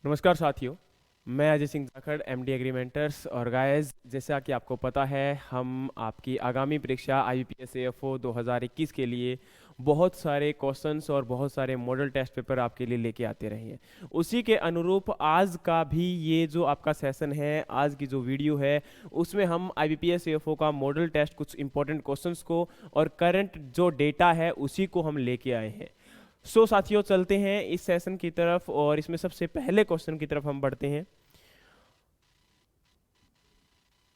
नमस्कार साथियों, मैं अजय सिंह जाखड़ एमडी एग्रीमेंटर्स। और गाइस, जैसा कि आपको पता है, हम आपकी आगामी परीक्षा आईबीपीएस एएफओ 2021 के लिए बहुत सारे क्वेश्चंस और बहुत सारे मॉडल टेस्ट पेपर आपके लिए लेके आते रहे हैं। उसी के अनुरूप आज का भी ये जो आपका सेशन है, आज की जो वीडियो है, उसमें हम आईबीपीएस एएफओ का मॉडल टेस्ट कुछ इंपॉर्टेंट क्वेश्चंस को और करंट जो डेटा है उसी को हम लेके आए हैं। साथियों, चलते हैं इस सेशन की तरफ और इसमें सबसे पहले क्वेश्चन की तरफ हम बढ़ते हैं।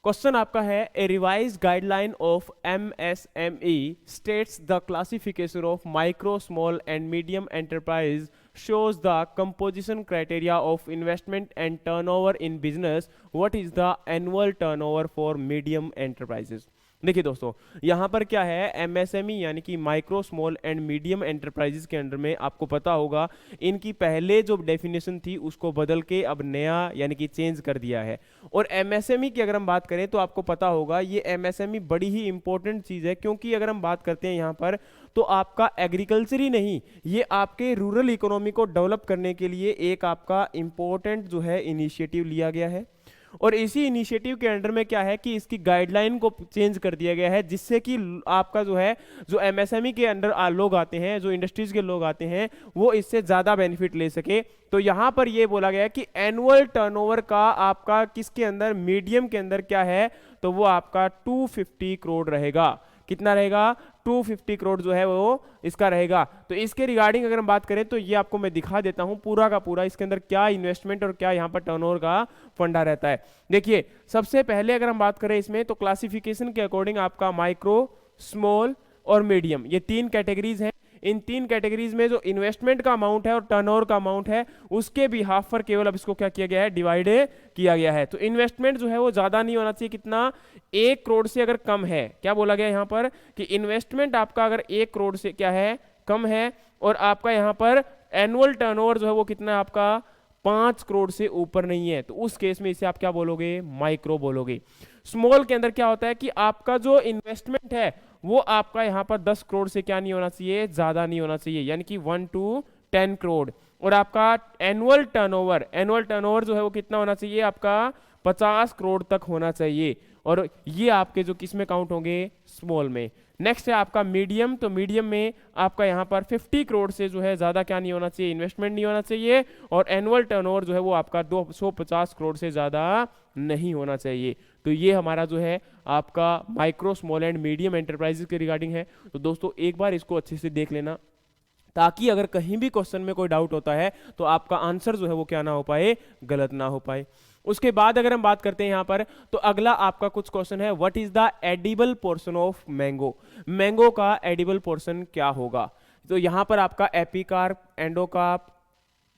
क्वेश्चन आपका है, a revise guideline of MSME states the classification of micro small and medium enterprise shows the composition criteria of investment and turnover in business. What is the annual turnover for medium enterprises? देखिए दोस्तों, यहाँ पर क्या है, MSME यानी कि micro small and medium enterprises के under में आपको पता होगा इनकी पहले जो डेफिनेशन थी उसको बदल के अब नया यानी कि चेंज कर दिया है। और एमएसएमई की अगर हम बात करें तो आपको पता होगा ये एमएसएमई बड़ी ही इंपॉर्टेंट चीज़ है, क्योंकि अगर हम बात करते हैं यहाँ पर तो आपका एग्रीकल्चर ही नहीं, ये आपके रूरल इकोनॉमी को डेवलप करने के लिए एक आपका इंपॉर्टेंट जो है इनिशिएटिव लिया गया है। और इसी इनिशिएटिव के अंडर में क्या है कि इसकी गाइडलाइन को चेंज कर दिया गया है, जिससे कि आपका जो है जो एमएसएमई के अंडर लोग आते हैं, जो इंडस्ट्रीज के लोग आते हैं, वो इससे ज्यादा बेनिफिट ले सके। तो यहां पर ये बोला गया है कि एनुअल टर्नओवर का आपका किसके अंदर, मीडियम के अंदर क्या है, तो वो आपका 250 करोड़ रहेगा। कितना रहेगा? 250 करोड़ जो है वो इसका रहेगा। तो इसके रिगार्डिंग अगर हम बात करें तो ये आपको मैं दिखा देता हूं पूरा का पूरा इसके अंदर क्या इन्वेस्टमेंट और क्या यहां पर टर्नओवर का फंडा रहता है। देखिए, सबसे पहले अगर हम बात करें इसमें तो क्लासिफिकेशन के अकॉर्डिंग आपका माइक्रो, स्मॉल और मीडियम, ये तीन कैटेगरीज हैं। इन तीन कैटेगरीज में जो इन्वेस्टमेंट का अमाउंट है और टर्नओवर का अमाउंट है उसके भी हाफ पर केवल अब इसको क्या किया गया है, डिवाइड किया गया है। तो इन्वेस्टमेंट जो है वो ज्यादा नहीं होना चाहिए, कितना, 1 करोड़ से अगर कम है। क्या बोला गया यहाँ पर कि इन्वेस्टमेंट आपका अगर 1 करोड़ से क्या है, कम है, और आपका यहाँ पर एनुअल टर्नओवर जो है वो कितना है आपका 5 करोड़ से ऊपर नहीं है, तो उस केस में इसे आप क्या बोलोगे, माइक्रो बोलोगे। स्मॉल के अंदर क्या होता है कि आपका जो इन्वेस्टमेंट है वो आपका यहां पर 10 करोड़ से क्या नहीं होना चाहिए, ज्यादा नहीं होना चाहिए, यानी कि 1 to 10 करोड़। और आपका एनुअल टर्नओवर जो है वो कितना होना चाहिए, आपका 50 करोड़ तक होना चाहिए। और ये आपके जो किस में काउंट होंगे, स्मॉल में। नेक्स्ट है आपका मीडियम, तो मीडियम में आपका यहाँ पर 50 करोड़ से जो है ज्यादा क्या नहीं होना चाहिए, इन्वेस्टमेंट नहीं होना चाहिए। और एनुअल टर्नओवर जो है वो आपका 250 करोड़ से ज्यादा नहीं होना चाहिए। तो ये हमारा जो है आपका micro, small and medium enterprises के रिगार्डिंग है। तो दोस्तों एक बार इसको अच्छे से देख लेना, ताकि अगर कहीं भी क्वेश्चन में कोई डाउट होता है तो आपका आंसर जो है वो क्या ना हो पाए, गलत ना हो पाए। उसके बाद अगर हम बात करते हैं यहां पर, तो अगला आपका कुछ क्वेश्चन है, what is the edible portion of mango. Mango का एडिबल पोर्शन क्या होगा। तो यहां पर आपका एपिकार्प, एंडोकार्प,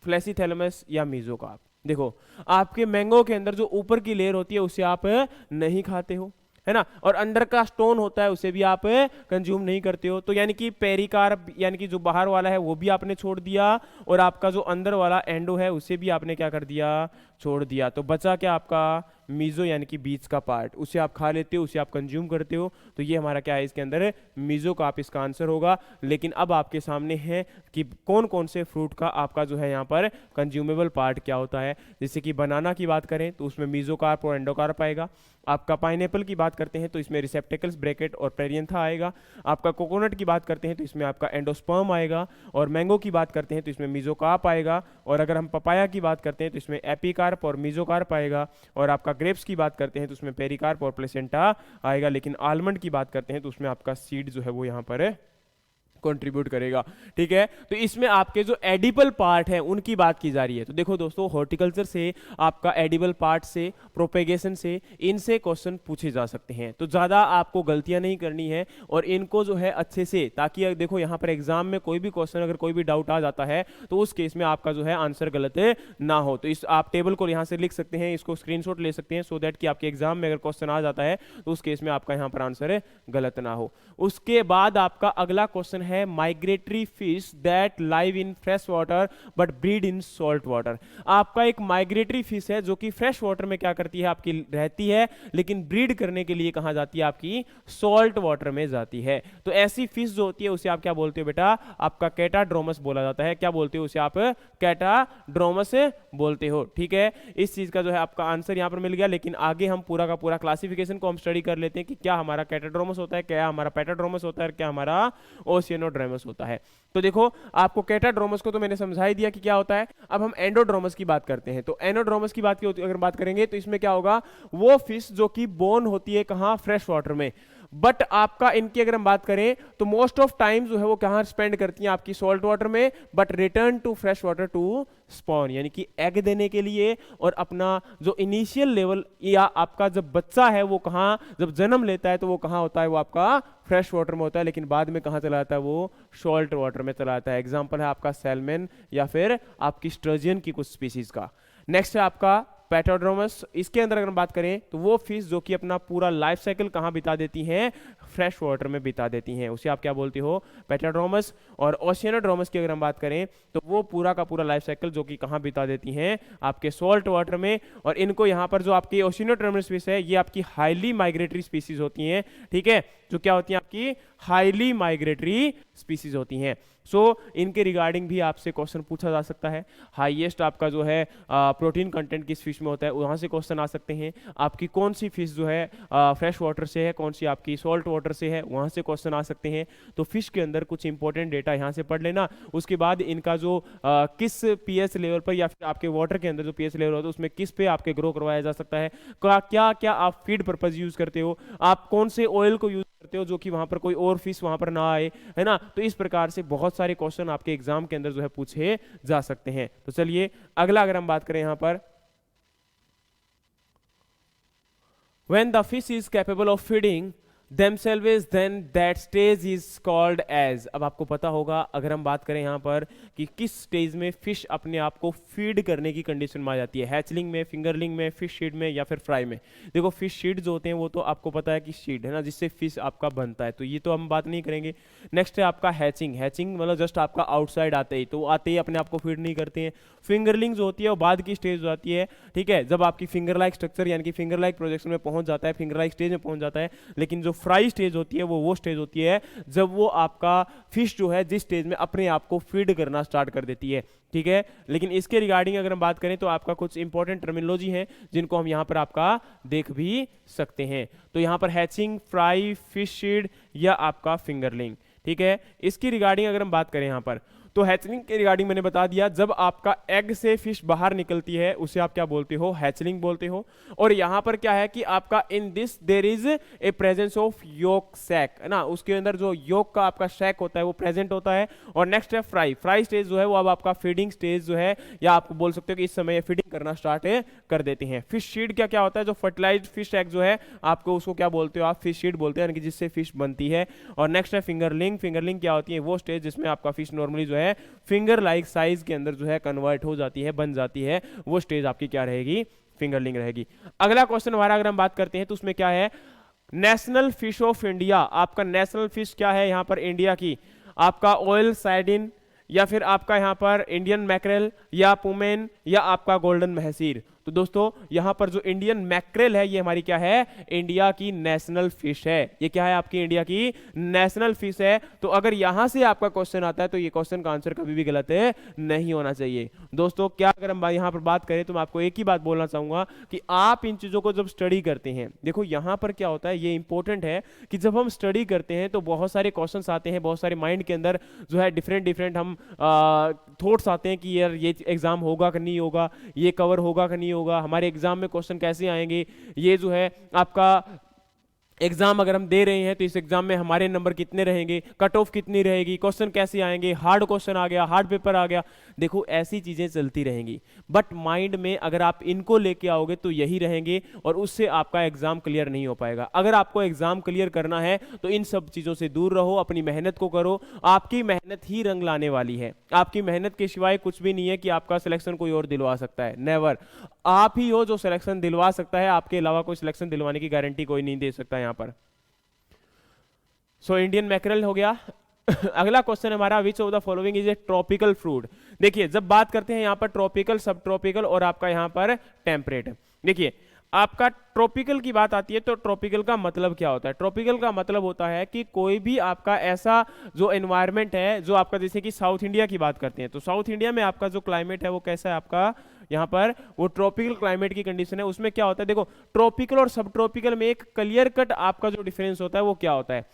फ्लेसीथैलेमस या मीजोकार्प। देखो, आपके मैंगो के अंदर जो ऊपर की लेयर होती है उसे आप नहीं खाते हो, है ना, और अंदर का स्टोन होता है उसे भी आप कंज्यूम नहीं करते हो। तो यानी कि पेरिकार्प यानी कि जो बाहर वाला है वो भी आपने छोड़ दिया, और आपका जो अंदर वाला एंडो है उसे भी आपने क्या कर दिया, छोड़ दिया। तो बचा क्या आपका मीजो यानी कि बीच का पार्ट, उसे आप खा लेते हो, उसे आप कंज्यूम करते हो। तो ये हमारा क्या है, इसके अंदर मीजो का आप इसका आंसर होगा। लेकिन अब आपके सामने है कि कौन कौन से फ्रूट का आपका जो है यहाँ पर कंज्यूमेबल पार्ट क्या होता है। जैसे कि बनाना की बात करें तो उसमें मीजोकार्प और एंडोकार्प आएगा। आपका पाइनएप्पल की बात करते हैं तो इसमें रिसेप्टेकल्स, ब्रैकेट और पेरियंथा आएगा। आपका कोकोनट की बात करते हैं तो इसमें आपका एंडोस्पर्म आएगा। और मैंगो की बात करते हैं तो इसमें मीजोकार्प आएगा। और अगर हम पपाया की बात करते हैं तो इसमें एपिकार्प और मीजोकार्प आएगा। और आपका ग्रेप्स की बात करते हैं तो उसमें पेरिकार्प और प्लेसेंटा आएगा। लेकिन आलमंड की बात करते हैं तो उसमें आपका सीड जो है वो यहाँ पर है कंट्रीब्यूट करेगा। ठीक है, तो इसमें आपके जो एडिबल पार्ट है उनकी बात की जा रही है। तो देखो दोस्तों, हॉर्टिकल्चर से, आपका एडिबल पार्ट से, प्रोपेगेशन से, इनसे क्वेश्चन पूछे जा सकते हैं। तो ज्यादा आपको गलतियां नहीं करनी है और इनको जो है अच्छे से, ताकि देखो यहाँ पर एग्जाम में कोई भी क्वेश्चन अगर कोई भी डाउट आ जाता है तो उस केस में आपका जो है आंसर गलत ना हो। तो इस आप टेबल को यहाँ से लिख सकते हैं, इसको स्क्रीनशॉट ले सकते हैं, सो दैट कि आपके एग्जाम में अगर क्वेश्चन आ जाता है तो उस केस में आपका यहाँ पर आंसर गलत ना हो। उसके बाद आपका अगला क्वेश्चन है migratory fish that live in fresh water but breed in salt water. आपका एक माइग्रेटरी फिश है जो कि फ्रेश वाटर में क्या करती है, आपकी रहती है, लेकिन ब्रीड करने के लिए कहां जाती है, आपकी सॉल्ट वाटर में जाती है। तो ऐसी फिश जो होती है उसे आप क्या बोलते हो बेटा, आपका कैटाड्रोमस बोला जाता है। क्या बोलते हो उसे आप, कैटाड्रोमस बोलते हो। ठीक है, इस चीज का जो है आपका आंसर यहां पर मिल गया। लेकिन आगे हम पूरा का पूरा क्लासिफिकेशन को हम स्टडी कर लेते हैं कि क्या हमारा कैटाड्रोमस होता है, क्या हमारा पेटाड्रोमस होता है, क्या हमारा ओशियनोड्रोमस होता है। तो देखो, आपको कैटाड्रोमस को तो मैंने समझा ही दिया कि क्या होता है। अब हम एंडोड्रोमस की बात करते हैं। तो एंडोड्रोमस की बात की अगर बात करेंगे तो इसमें क्या होगा, वो फिश जो कि बोर्न होती है कहां, फ्रेश वाटर में, बट आपका इनकी अगर हम बात करें तो मोस्ट ऑफ टाइम जो है वो कहां स्पेंड करती हैं, आपकी सॉल्ट वाटर में, but return to fresh water to spawn, यानी कि एग देने के लिए। और अपना जो इनिशियल लेवल या आपका जब बच्चा है वो कहां, जब जन्म लेता है तो वो कहां होता है, वो आपका फ्रेश वाटर में होता है, लेकिन बाद में कहां चला जाता है, वो सॉल्ट वाटर में चला जाता है। एग्जांपल है आपका सैल्मन या फिर आपकी स्टर्जियन की कुछ स्पीसीज का। नेक्स्ट है आपका पेटाड्रोमस। इसके अंदर अगर हम बात करें तो वो फिश जो कि अपना पूरा लाइफ साइकिल कहां बिता देती हैं, फ्रेश वाटर में बिता देती हैं, उसे आप क्या बोलते हो, पेटाड्रोमस। और ओशियनोड्रोमस की अगर हम बात करें तो वो पूरा का पूरा लाइफ साइकिल जो कि कहां बिता देती हैं, आपके सॉल्ट वाटर में। और इनको यहाँ पर जो आपकी ओशियनोड्रोमस फिश है ये आपकी हाईली माइग्रेटरी स्पीसीज होती हैं। ठीक है, जो क्या होती हैं, आपकी हाईली माइग्रेटरी स्पीसीज होती हैं। सो इनके रिगार्डिंग भी आपसे क्वेश्चन पूछा जा सकता है। हाईएस्ट आपका जो है प्रोटीन कंटेंट किस फिश में होता है, वहां से क्वेश्चन आ सकते हैं। आपकी कौन सी फिश जो है फ्रेश वाटर से है, कौन सी आपकी सॉल्ट वाटर से है, वहां से क्वेश्चन आ सकते हैं। तो फिश के अंदर कुछ इंपॉर्टेंट डेटा यहाँ से पढ़ लेना। उसके बाद इनका जो किस पीएच लेवल पर या फिर आपके वाटर के अंदर जो पीएच लेवल होता है उसमें किस पे आपके ग्रो करवाया जा सकता है, क्या क्या आप फीड पर्पज यूज करते हो, आप कौन से ऑयल को यूज करते हो जो कि वहां पर कोई और फिश वहां पर ना आए, है ना। तो इस प्रकार से बहुत सारे क्वेश्चन आपके एग्जाम के अंदर जो है पूछे जा सकते हैं। तो चलिए अगला अगर हम बात करें यहां पर, when the fish is capable of feeding themselves then that stage is called as। अब आपको पता होगा अगर हम बात करें यहाँ पर कि किस स्टेज में फिश अपने आप को फीड करने की कंडीशन में आ जाती है, हैचलिंग में, फिंगरलिंग में, फिश शीड में या फिर फ्राई में। देखो फिश शीड जो होते हैं वो तो आपको पता है कि शीड है ना, जिससे फिश आपका बनता है, तो ये तो हम बात नहीं करेंगे। नेक्स्ट है आपका हैचिंग। हैचिंग मतलब जस्ट आपका आउटसाइड आते ही, तो आते ही अपने आप को फीड नहीं करते हैं। फिंगरलिंग जो होती है वो बाद की स्टेज हो जाती है। ठीक है, जब आपकी फिंगर लाइक स्ट्रक्चर यानी कि फिंगर लाइक प्रोजेक्शन में पहुंच जाता है, फिंगर लाइक स्टेज में पहुंच जाता है। लेकिन जो फ्राई स्टेज होती है वो स्टेज होती है जब वो आपका फिश जो है जिस स्टेज में अपने आप को फीड करना स्टार्ट कर देती है। ठीक है, लेकिन इसके रिगार्डिंग अगर हम बात करें तो आपका कुछ इंपॉर्टेंट टर्मिनोलॉजी है जिनको हम यहां पर आपका देख भी सकते हैं। तो यहां पर हैचिंग, फ्राई, फिश शीड या आपका फिंगरलिंग। ठीक है, इसकी रिगार्डिंग अगर हम बात करें यहां पर तो हैचलिंग के रिगार्डिंग मैंने बता दिया, जब आपका एग से फिश बाहर निकलती है उसे आप क्या बोलते हो, हैचलिंग बोलते हो। और यहां पर क्या है कि आपका in this there is a presence of yolk sac, है ना, उसके अंदर जो योक का आपका सैक होता है वो प्रेजेंट होता है। और नेक्स्ट है फ्राई। फ्राई स्टेज जो है वो अब आपका फीडिंग स्टेज जो है, या आप बोल सकते हो कि इस समय फीडिंग करना स्टार्ट कर देते हैं। फिश शीड क्या क्या होता है, जो फर्टिलाइज्ड फिश एग जो है आपको उसको क्या बोलते हो, आप फिश शीड बोलते हैं, यानी कि जिससे फिश बनती है। और नेक्स्ट है फिंगरलिंग। फिंगरलिंग क्या होती है, वो स्टेज जिसमें आपका फिश नॉर्मली जो है फिंगर लाइक साइज के अंदर जो है कन्वर्ट हो जाती है, बन जाती है, वो स्टेज आपकी क्या रहेगी, फिंगरलिंग रहेगी। अगला क्वेश्चन हमारा अगर हम बात करते हैं तो उसमें क्या है, नेशनल फिश ऑफ इंडिया। आपका नेशनल फिश क्या है यहां पर इंडिया की, आपका ऑयल साइडिन या फिर आपका यहां पर इंडियन मैक्रेल या पुमेन या आपका गोल्डन महसीर। तो दोस्तों यहां पर जो इंडियन मैक्रेल है ये हमारी क्या है, इंडिया की नेशनल फिश है। ये क्या है, आपकी इंडिया की नेशनल फिश है। तो अगर यहां से आपका क्वेश्चन आता है तो ये क्वेश्चन का आंसर कभी भी गलत नहीं होना चाहिए। दोस्तों क्या अगर हम यहां पर बात करें तो मैं आपको एक ही बात बोलना चाहूंगा कि आप इन चीजों को जब स्टडी करते हैं, देखो यहां पर क्या होता है, ये इंपॉर्टेंट है कि जब हम स्टडी करते हैं तो बहुत सारे क्वेश्चंस आते हैं, बहुत सारे माइंड के अंदर जो है डिफरेंट हम थॉट्स आते हैं कि यार ये एग्जाम होगा कि नहीं होगा, ये कवर होगा कि नहीं होगा, हमारे एग्जाम में क्वेश्चन कैसे आएंगे, ये जो है आपका एग्जाम अगर हम दे रहे हैं तो इस एग्जाम में हमारे नंबर कितने रहेंगे, कट ऑफ कितनी रहेगी, क्वेश्चन कैसे आएंगे, हार्ड क्वेश्चन आ गया, हार्ड पेपर आ गया। देखो ऐसी चीजें चलती रहेंगी, बट माइंड में अगर आप इनको लेके आओगे तो यही रहेंगे और उससे आपका एग्जाम क्लियर नहीं हो पाएगा। अगर आपको एग्जाम क्लियर करना है तो इन सब चीजों से दूर रहो, अपनी मेहनत को करो। आपकी मेहनत ही रंग लाने वाली है, आपकी मेहनत के सिवाय कुछ भी नहीं है कि आपका सिलेक्शन कोई और दिलवा सकता है, नेवर। आप ही हो जो सिलेक्शन दिलवा सकता है, आपके अलावा कोई सिलेक्शन दिलवाने की गारंटी कोई नहीं दे सकता यहां पर। सो इंडियन मैक्रेल हो गया अगला क्वेश्चन हमारा, विच of the following is a tropical fruit. देखिए जब बात करते हैं यहाँ पर ट्रॉपिकल, सब ट्रॉपिकल और आपका यहाँ पर टेम्परेट, देखिए आपका ट्रॉपिकल की बात आती है तो ट्रॉपिकल का मतलब क्या होता है? ट्रॉपिकल का मतलब होता है कि कोई भी आपका ऐसा जो एनवायरनमेंट है जो आपका, जैसे कि साउथ इंडिया की बात करते हैं तो साउथ इंडिया में आपका जो क्लाइमेट है वो कैसा है आपका, यहाँ पर वो ट्रॉपिकल क्लाइमेट की कंडीशन है। उसमें क्या होता है, देखो ट्रॉपिकल और सब ट्रॉपिकल में एक क्लियर कट आपका जो डिफरेंस होता है वो क्या होता है?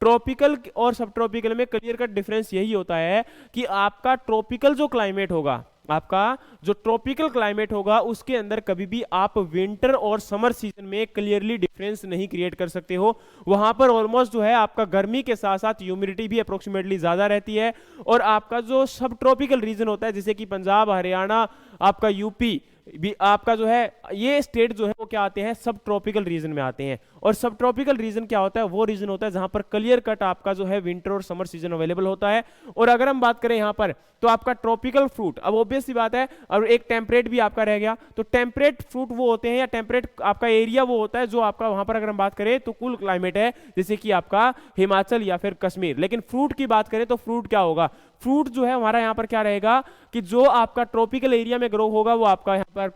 ट्रॉपिकल और सब ट्रॉपिकल में क्लियर कट डिफरेंस यही होता है कि आपका ट्रॉपिकल जो क्लाइमेट होगा, आपका जो ट्रॉपिकल क्लाइमेट होगा उसके अंदर कभी भी आप विंटर और समर सीजन में क्लियरली डिफरेंस नहीं क्रिएट कर सकते हो। वहां पर ऑलमोस्ट जो है आपका गर्मी के साथ साथ ह्यूमिडिटी भी अप्रोक्सीमेटली ज्यादा रहती है। और आपका जो सब ट्रॉपिकल रीजन होता है जैसे कि पंजाब, हरियाणा, आपका यूपी भी, आपका जो है ये स्टेट जो है वो क्या आते हैं, सब ट्रॉपिकल रीजन में आते हैं। और सब ट्रॉपिकल रीजन क्या होता है, वो रीजन होता है जहां पर क्लियर कट आपका जो है विंटर और समर सीजन अवेलेबल होता है। और अगर हम बात करें यहां पर तो आपका ट्रॉपिकल फ्रूट, अब ऑब्वियस सी बात है, और एक टेम्परेट भी आपका रह गया, तो टेम्परेट फ्रूट वो होते हैं या टेम्परेट आपका एरिया वो होता है जो आपका वहां पर, अगर हम बात करें तो कूल क्लाइमेट है जैसे कि आपका हिमाचल या फिर कश्मीर। लेकिन फ्रूट की बात करें तो फ्रूट क्या होगा, फ्रूट जो है हमारा यहाँ पर क्या रहेगा कि जो आपका ट्रॉपिकल एरिया में ग्रो होगा वो आपका यहाँ पर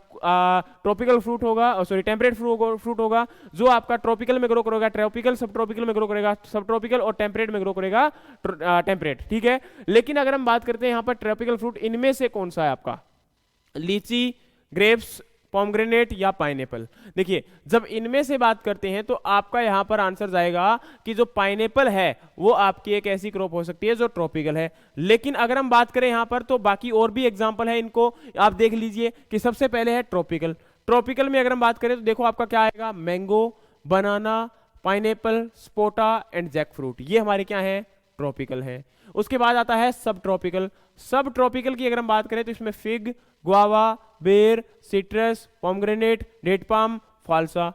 ट्रॉपिकल फ्रूट होगा, सॉरी टेम्परेट फ्रूट होगा। जो आपका ट्रॉपिकल में ग्रो करेगा ट्रॉपिकल, सब ट्रॉपिकल में ग्रो करेगा सब ट्रॉपिकल, और टेम्परेट में ग्रो करेगा टेम्परेट, ठीक है। लेकिन अगर हम बात करते हैं यहाँ पर ट्रॉपिकल फ्रूट, इनमें से कौन सा है आपका, लीची, ग्रेप्स, पोमग्रेनेट या पाइनएप्पल? देखिए जब इनमें से बात करते हैं तो आपका यहां पर आंसर जाएगा कि जो पाइनएप्पल है वो आपकी एक ऐसी क्रॉप हो सकती है जो ट्रॉपिकल है। लेकिन अगर हम बात करें यहां पर तो बाकी और भी एग्जांपल है, इनको आप देख लीजिए कि सबसे पहले है ट्रॉपिकल। ट्रॉपिकल में अगर हम बात करें तो देखो आपका क्या आएगा, mango, banana, pineapple, sapota and jackfruit, ये हमारे क्या है, ट्रॉपिकल है। उसके बाद आता है सब ट्रॉपिकल। सब ट्रॉपिकल की अगर हम बात करें तो इसमें फिग, गुआवा, बेर, सिट्रस, पोमग्रेनेट, डेट पाम, फाल्सा।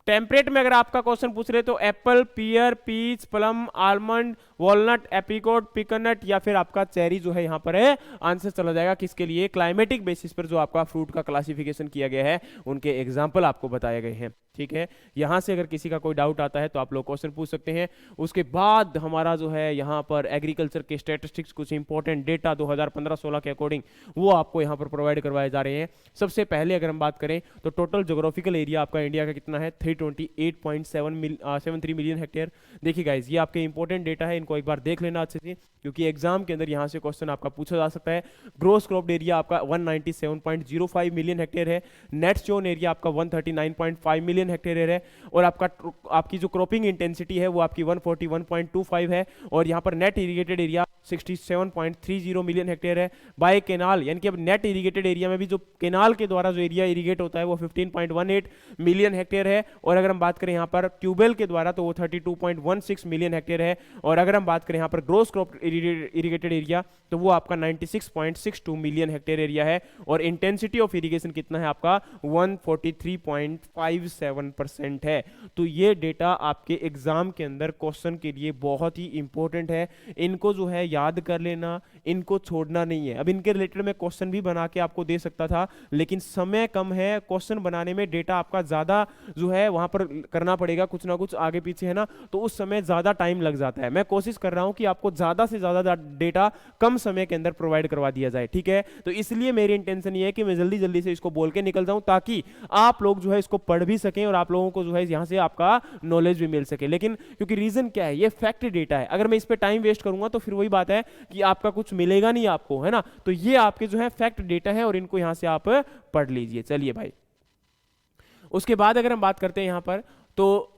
टेम्परेट में अगर आपका क्वेश्चन पूछ रहे तो apple, pear, peach, plum, almond, walnut, apricot, पिकनट या फिर आपका चेरी जो है यहाँ पर है। आंसर चला जाएगा किसके लिए, क्लाइमेटिक बेसिस पर जो आपका फ्रूट का क्लासिफिकेशन किया गया है उनके एग्जाम्पल आपको बताए गए हैं, ठीक है। यहां से अगर किसी का कोई डाउट आता है तो आप लोग क्वेश्चन पूछ सकते हैं। उसके बाद हमारा जो है यहाँ पर एग्रीकल्चर के स्टैटिस्टिक्स, कुछ इंपॉर्टेंट डेटा 2015-16 के अकॉर्डिंग वो आपको यहाँ पर प्रोवाइड करवाए जा रहे हैं। सबसे पहले अगर हम बात करें तो टोटल ज्योग्राफिकल एरिया आपका इंडिया का कितना है, 328.73 मिलियन हेक्टेयर। देखिए गाइज ये आपके इंपॉर्टेंट डेटा है, इनको एक बार देख लेना अच्छे से क्योंकि एग्जाम के अंदर यहाँ से क्वेश्चन आपका पूछा जा सकता है। ग्रोस क्रॉप्ड एरिया आपका 197.05 मिलियन हेक्टेयर है। नेट सोन एरिया आपका 139.5 मिलियन हेक्टेयर है। और आपकी जो क्रॉपिंग इंटेंसिटी है वो आपकी 141.25 है। और यहाँ पर net irrigated area 67.30 million hectare है। बाय केनाल यानी कि अब नेट इरिगेटेड एरिया में भी जो केनाल के द्वारा जो एरिया इरिगेट होता है वो 15.18 मिलियन हेक्टेयर है। और अगर हम बात करें यहाँ पर ट्यूबवेल के द्वारा तो वो 32.16 मिलियन हेक्टेयर है। और अगर हम बात करें यहाँ पर ग्रोस क्रॉप इरिगेटेड एरिया तो वो आपका 96.62 मिलियन हेक्टेयर एरिया है। और इंटेंसिटी ऑफ इरिगेशन कितना है आपका 143.57% है। तो ये डेटा आपके एग्जाम के अंदर क्वेश्चन के लिए बहुत ही इंपॉर्टेंट है। इनको जो है याद कर लेना, इनको छोड़ना नहीं है। अब इनके रिलेटेड मैं क्वेश्चन भी बना के आपको दे सकता था लेकिन समय कम है, क्वेश्चन बनाने में डेटा आपका ज्यादा जो है वहां पर करना पड़ेगा, कुछ ना कुछ आगे पीछे है ना, तो उस समय ज्यादा टाइम लग जाता है। मैं कोशिश कर रहा हूं कि आपको ज्यादा से ज्यादा डेटा कम समय के अंदर प्रोवाइड करवा दिया जाए, ठीक है। तो इसलिए मेरी इंटेंशन ये है कि मैं जल्दी जल्दी से इसको बोल के निकल जाऊं ताकि आप लोग जो है इसको पढ़ भी सकें और आप लोगों को जो है यहां से आपका नॉलेज भी मिल सके। लेकिन क्योंकि रीजन क्या है, ये फैक्ट डेटा है, अगर मैं इस पे टाइम वेस्ट करूंगा तो फिर वही बात है कि आपका कुछ मिलेगा नहीं आपको, है ना। तो ये आपके जो है फैक्ट डेटा है और इनको यहां से आप पढ़ लीजिए। चलिए भाई, उसके बाद अगर हम बात करते हैं यहां पर तो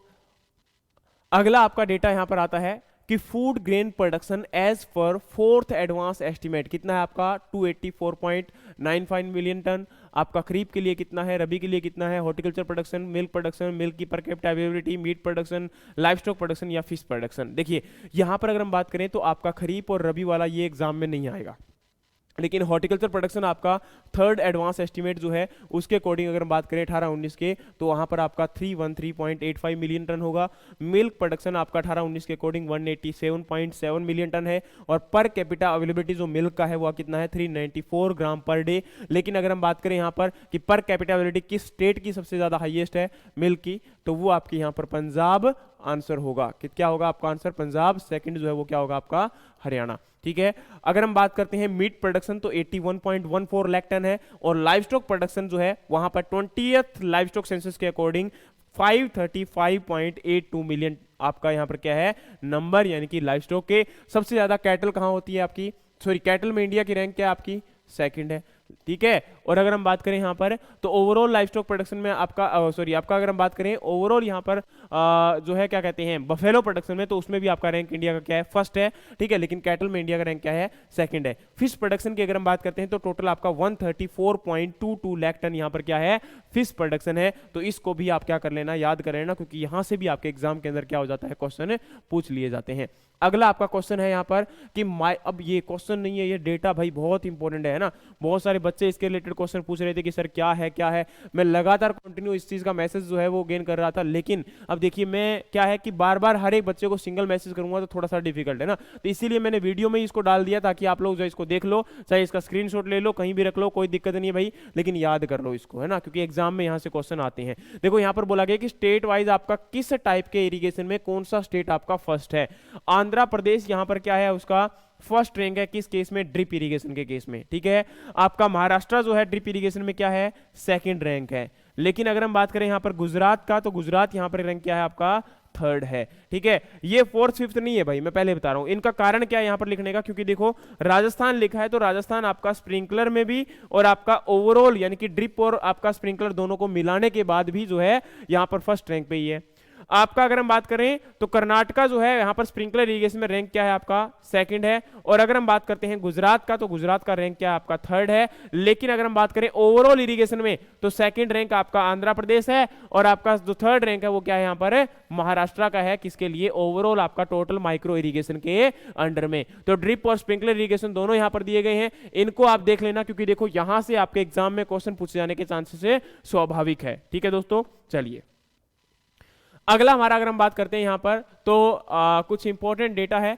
अगला आपका डेटा यहां पर आता है कि food grain production as per fourth advance estimate कितना है आपका 284.95 मिलियन टन। आपका खरीफ के लिए कितना है, रबी के लिए कितना है, हॉर्टिकल्चर प्रोडक्शन, मिल्क की per capita availability, meat production, live stock production या फिश प्रोडक्शन। देखिए यहां पर अगर हम बात करें तो आपका खरीफ और रबी वाला ये एग्जाम में नहीं आएगा, लेकिन हॉर्टिकल्चर प्रोडक्शन आपका थर्ड एडवांस एस्टीमेट जो है उसके अकॉर्डिंग अगर हम बात करें 18-19 के तो वहां पर आपका 313.85 मिलियन टन होगा। मिल्क प्रोडक्शन आपका 18-19 के अकॉर्डिंग 187.7 मिलियन टन है। और पर कैपिटा अवेलेबिलिटी जो मिल्क का है वो कितना है 394 ग्राम पर डे। लेकिन अगर हम बात करें यहाँ पर कि पर कैपिटा अवेलेबिलिटी किस स्टेट की सबसे ज्यादा हाईएस्ट है मिल्क की, तो वो आपके यहाँ पर पंजाब आंसर होगा। कि क्या होगा आपका आंसर? पंजाब। सेकंड जो है वो क्या होगा आपका? हरियाणा। ठीक है। अगर हम बात करते हैं मीट प्रोडक्शन तो 81.14 लाख टन है, और लाइव स्टॉक प्रोडक्शन जो है वहां पर 20th लाइव स्टॉक सेंसस के अकॉर्डिंग 535.82 मिलियन आपका यहाँ पर क्या है नंबर, यानी कि लाइव स्टॉक के सबसे ज्यादा कैटल कहाँ होती है आपकी, सॉरी कैटल में इंडिया की रैंक क्या है आपकी? सेकंड है। ठीक है। और अगर हम बात करें यहाँ पर तो ओवरऑल लाइव स्टॉक प्रोडक्शन में आपका सॉरी आपका अगर हम बात करें ओवरऑल यहाँ पर जो है क्या कहते हैं बफेलो प्रोडक्शन में, तो उसमें भी आपका रैंक इंडिया का क्या है? फर्स्ट है। ठीक है। लेकिन कैटल में इंडिया का रैंक क्या है? सेकंड है। फिश प्रोडक्शन की अगर हम बात करते हैं तो टोटल आपका 134.22 लाख टन यहाँ पर क्या है? फिश प्रोडक्शन है। तो इसको भी आप क्या कर लेना, याद कर लेना, क्योंकि यहां से भी आपके एग्जाम के अंदर क्या हो जाता है? क्वेश्चन पूछ लिए जाते हैं। अगला आपका क्वेश्चन है यहाँ पर कि अब ये क्वेश्चन नहीं है, ये डेटा भाई बहुत इंपॉर्टेंट है ना। बहुत सारे बच्चे इसके रिलेटेड क्वेश्चन पूछ रहे थे कि सर क्या है क्या है। मैं लगातार कंटिन्यू इस चीज का मैसेज जो है वो गेन कर रहा था, लेकिन अब देखिए मैं क्या है कि बार बार हर एक बच्चे को सिंगल मैसेज करूंगा तो थोड़ा सा डिफिकल्ट है ना, तो इसीलिए मैंने वीडियो में इसको डाल दिया ताकि आप लोग जो इसको देख लो, चाहे इसका स्क्रीनशॉट ले लो, कहीं भी रख लो, कोई दिक्कत नहीं है भाई, लेकिन याद कर लो इसको, है ना, क्योंकि एग्जाम में यहाँ से क्वेश्चन आते हैं। देखो यहाँ पर बोला गया कि स्टेट वाइज आपका किस टाइप के इरिगेशन में कौन सा स्टेट आपका फर्स्ट है। आंध्र प्रदेश यहाँ पर क्या है उसका फर्स्ट रैंक है, किस केस में? ड्रिप इरिगेशन के केस में। ठीक है। आपका महाराष्ट्र जो है ड्रिप इरिगेशन में क्या है? सेकंड रैंक है। लेकिन अगर हम बात करें यहां पर गुजरात का, तो गुजरात यहां पर रैंक क्या है आपका? थर्ड है। ठीक है। ये फोर्थ फिफ्थ नहीं है भाई, मैं पहले बता रहा हूं। इनका कारण क्या है यहां पर लिखने का? क्योंकि देखो राजस्थान लिखा है, तो राजस्थान आपका स्प्रिंकलर में भी और आपका ओवरऑल यानी कि ड्रिप और आपका स्प्रिंकलर दोनों को मिलाने के बाद भी जो है यहां पर फर्स्ट रैंक पे ही है। आपका अगर हम बात करें तो कर्नाटका जो है यहां पर स्प्रिंकलर इरिगेशन में रैंक क्या है आपका? सेकंड है। और अगर हम बात करते हैं गुजरात का, तो गुजरात का रैंक क्या है आपका? थर्ड है। लेकिन अगर हम बात करें ओवरऑल इरिगेशन में तो सेकंड रैंक आपका आंध्र प्रदेश है, और आपका जो थर्ड रैंक है वो क्या है यहां पर? महाराष्ट्र का है। किसके लिए? ओवरऑल आपका टोटल माइक्रो इरिगेशन के अंडर में। तो ड्रिप और स्प्रिंकलर इरिगेशन दोनों यहां पर दिए गए हैं, इनको आप देख लेना, क्योंकि देखो यहां से आपके एग्जाम में क्वेश्चन पूछे जाने के चांसेस स्वाभाविक है। ठीक है दोस्तों, चलिए अगला हमारा अगर हम बात करते हैं यहाँ पर तो कुछ इंपॉर्टेंट डेटा है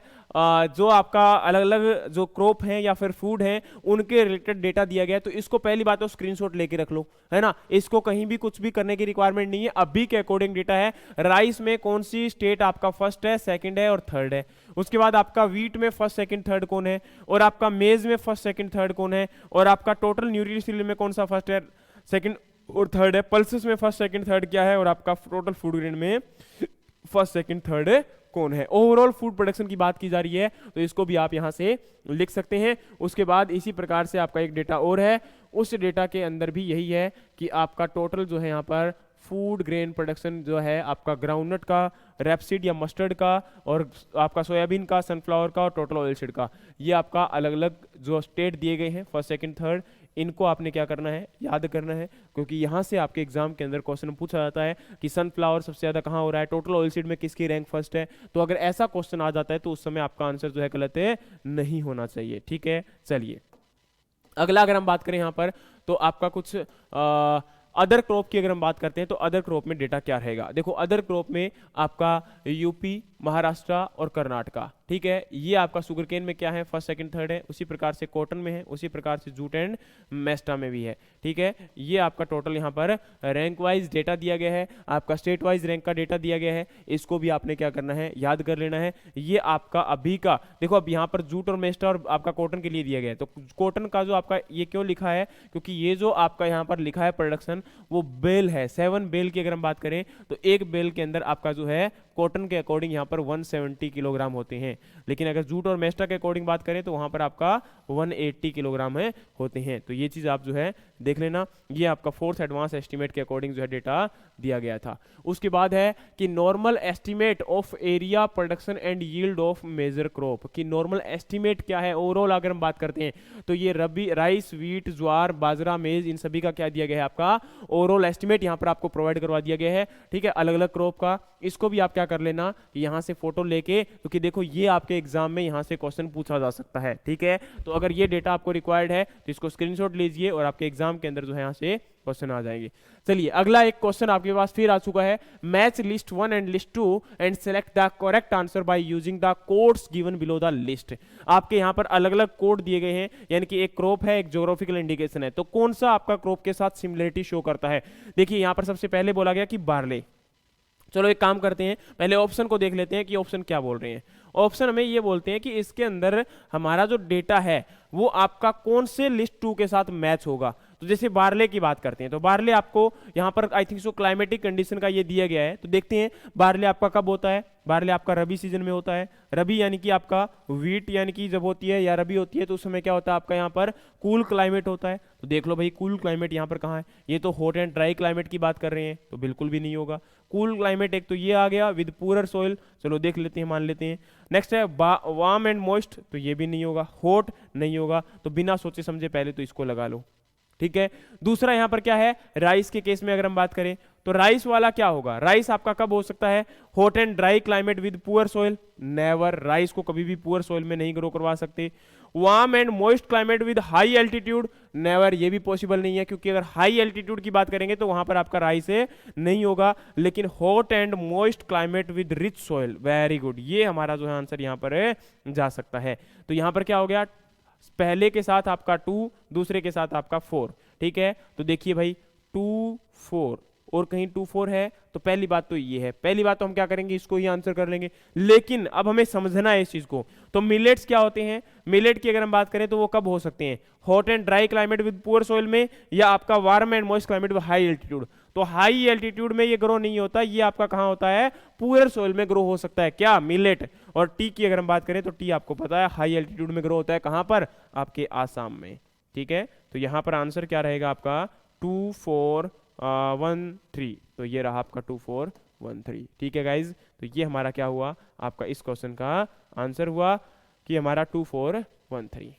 जो आपका अलग अलग जो क्रॉप हैं या फिर फूड हैं उनके रिलेटेड डेटा दिया गया है। तो इसको पहली बात तो स्क्रीनशॉट लेके रख लो, है ना। इसको कहीं भी कुछ भी करने की रिक्वायरमेंट नहीं है, अभी के अकॉर्डिंग डेटा है। राइस में कौन सी स्टेट आपका फर्स्ट है, सेकंड है और थर्ड है। उसके बाद आपका वीट में फर्स्ट सेकंड थर्ड कौन है, और आपका मेज में फर्स्ट सेकंड थर्ड कौन है, और आपका टोटल न्यूट्रिशन में कौन सा फर्स्ट है, सेकंड और थर्ड है। पल्सेस में फर्स्ट सेकंड थर्ड क्या है, और आपका टोटल फूड ग्रेन में फर्स्ट सेकंड थर्ड कौन है। ओवरऑल फूड प्रोडक्शन की बात की जा रही है, तो इसको भी आप यहां से लिख सकते हैं। उसके बाद इसी प्रकार से आपका एक डेटा और है, उस डेटा के अंदर भी यही है कि आपका टोटल जो है यहाँ पर फूड ग्रेन प्रोडक्शन जो है आपका ग्राउंडनट का, रेपसीड या मस्टर्ड का, और आपका सोयाबीन का, सनफ्लावर का और टोटल ऑयल सीड का, ये आपका अलग अलग जो स्टेट दिए गए हैं फर्स्ट सेकंड थर्ड, इनको आपने क्या करना है, याद करना है, क्योंकि यहाँ से आपके एग्जाम के अंदर क्वेश्चन पूछा जाता है कि सनफ्लावर सबसे ज्यादा कहाँ हो रहा है, टोटल ऑयल सीड में किसकी रैंक फर्स्ट है। तो अगर ऐसा क्वेश्चन आ जाता है तो उस समय आपका आंसर जो है गलत है नहीं होना चाहिए। ठीक है। चलिए अगला अगर हम बात करें यहाँ पर तो आपका कुछ अदर क्रॉप की अगर हम बात करते हैं तो अदर क्रॉप में डेटा क्या रहेगा। देखो अदर क्रॉप में आपका यूपी, महाराष्ट्र और कर्नाटका, ठीक है, ये आपका शुगर केन में क्या है, फर्स्ट सेकंड थर्ड है। उसी प्रकार से कॉटन में है, उसी प्रकार से जूट एंड मेस्टा में भी है। ठीक है। ये आपका टोटल यहाँ पर रैंक वाइज डेटा दिया गया है, आपका स्टेट वाइज रैंक का डेटा दिया गया है, इसको भी आपने क्या करना है, याद कर लेना है। ये आपका अभी का देखो, अब यहाँ पर जूट और मेस्टा और आपका कॉटन के लिए दिया गया है, तो कॉटन का जो आपका ये क्यों लिखा है, क्योंकि ये जो आपका यहाँ पर लिखा है प्रोडक्शन वो बेल है, 7 बेल की अगर हम बात करें तो एक बेल के अंदर आपका जो है कॉटन के अकॉर्डिंग यहाँ पर 170 किलोग्राम होते हैं, लेकिन अगर जूट और मेस्टा के अकॉर्डिंग बात करें तो वहां पर आपका 180 किलोग्राम है होते हैं। तो ये चीज आप जो है देख लेना, ये आपका फोर्थ एडवांस एस्टीमेट के अकॉर्डिंग जो है डेटा दिया गया था। उसके बाद है कि normal estimate of area production and yield of major crop, कि नॉर्मल एस्टीमेट क्या है ओवरऑल अगर हम बात करते हैं तो ये रबी, राइस, व्हीट, ज्वार, बाजरा, मेज, इन सभी का क्या दिया गया है, आपका ओवरऑल एस्टीमेट यहाँ पर आपको प्रोवाइड करवा दिया गया है। ठीक है, अलग अलग क्रॉप का, इसको भी आप क्या कर लेना, यहाँ से फोटो लेके, क्योंकि देखो ये आपके एग्जाम में यहाँ से क्वेश्चन पूछा जा सकता है। ठीक है, तो अगर ये डेटा आपको रिक्वायर्ड है तो इसको स्क्रीनशॉट लीजिए और आपके एग्जाम के अंदर जो है यहाँ से क्वेश्चन आ जाएंगे। चलिए अगला एक क्वेश्चन आपके पास फिर आ चुका है, match list 1 and list 2 and select the correct answer by using the codes given below the list. आपके यहाँ पर अलग अलग कोड दिए गए हैं, यानी कि एक क्रॉप है, एक ज्योग्राफिकल इंडिकेशन है, तो कौन सा आपका क्रॉप के साथ सिमिलरिटी शो करता है। देखिए यहाँ पर सबसे पहले बोला गया कि बार्ले, चलो एक काम करते हैं, पहले ऑप्शन को देख लेते हैं कि ऑप्शन क्या बोल रहे हैं। ऑप्शन हमें ये बोलते हैं कि इसके अंदर हमारा जो डेटा है वो आपका कौन से लिस्ट 2 के साथ मैच होगा। तो जैसे बारले की बात करते हैं तो बारले आपको यहाँ पर I think so climatic condition का ये दिया गया है, तो देखते हैं बारले आपका कब होता है। बारले आपका रबी सीजन में होता है। रबी यानी कि आपका वीट यानी कि जब होती है या रबी होती है तो उस समय क्या होता है आपका यहाँ पर कूल क्लाइमेट होता है। तो देख लो भाई कूल क्लाइमेट यहाँ पर कहाँ है, ये तो हॉट एंड ड्राई क्लाइमेट की बात कर रहे हैं, तो बिल्कुल भी नहीं होगा। कूल क्लाइमेट एक तो ये आ गया विद पूरर सोइल, चलो देख लेते हैं, मान लेते हैं। नेक्स्ट है वार्म एंड मॉइस्ट, तो ये भी नहीं होगा। हॉट नहीं होगा, तो बिना सोचे समझे पहले तो इसको लगा लो, ठीक है। दूसरा यहां पर क्या है, राइस के केस में अगर हम बात करें तो राइस वाला क्या होगा, राइस आपका कब हो सकता है, hot and dry climate with poor soil, never, rice को कभी भी पुअर सोइल में नहीं ग्रो करवा सकते। Warm and moist climate with high altitude, never, ये भी पॉसिबल नहीं है, क्योंकि अगर हाई एल्टीट्यूड की बात करेंगे तो वहां पर आपका राइस नहीं होगा। लेकिन hot and moist climate with rich soil, very good, ये हमारा जो है आंसर यहां पर जा सकता है। तो यहां पर क्या हो गया, पहले के साथ आपका 2, दूसरे के साथ आपका 4, ठीक है। तो देखिए भाई 2 4 और कहीं 2 4 है, तो पहली बात तो ये है, पहली बात तो हम क्या करेंगे, इसको ही आंसर कर लेंगे। लेकिन अब हमें समझना है इस चीज को, तो मिलेट्स क्या होते हैं, मिलेट की अगर हम बात करें तो वो कब हो सकते हैं, hot and dry climate with poor soil में, या आपका warm and moist climate with high altitude. तो हाई एल्टीट्यूड में ये ग्रो नहीं होता, ये आपका कहां होता है, पुअर सोइल में ग्रो हो सकता है, क्या, मिलेट। और टी की अगर हम बात करें तो टी आपको पता है हाई एल्टीट्यूड में ग्रो होता है, कहां पर, आपके आसाम में, ठीक है। तो यहां पर आंसर क्या रहेगा आपका 2 4 1 3, तो ये रहा आपका 2 4 1 3, ठीक है गाइज। तो ये हमारा क्या हुआ, आपका इस क्वेश्चन का आंसर हुआ कि हमारा 2 4 1 3।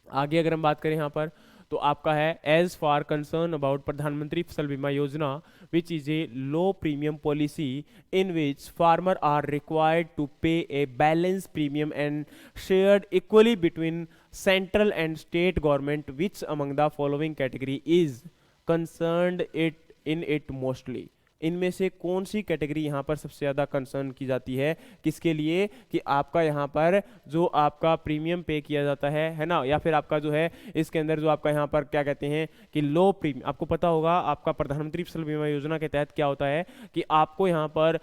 आगे अगर हम बात करें यहाँ पर तो आपका है एज फार कंसर्न अबाउट प्रधानमंत्री फसल बीमा योजना which is a low premium policy in which farmer are required to pay a balance premium and shared equally between central and state government, which among the following category is concerned it in it mostly. इनमें से कौन सी category यहाँ पर सबसे ज़्यादा concern की जाती है, किसके लिए, कि आपका यहाँ पर जो आपका प्रीमियम पे किया जाता है ना, या फिर आपका जो है इसके अंदर जो आपका यहाँ पर क्या कहते हैं कि लो प्रीमियम। आपको पता होगा आपका प्रधानमंत्री फसल बीमा योजना के तहत क्या होता है कि आपको यहाँ पर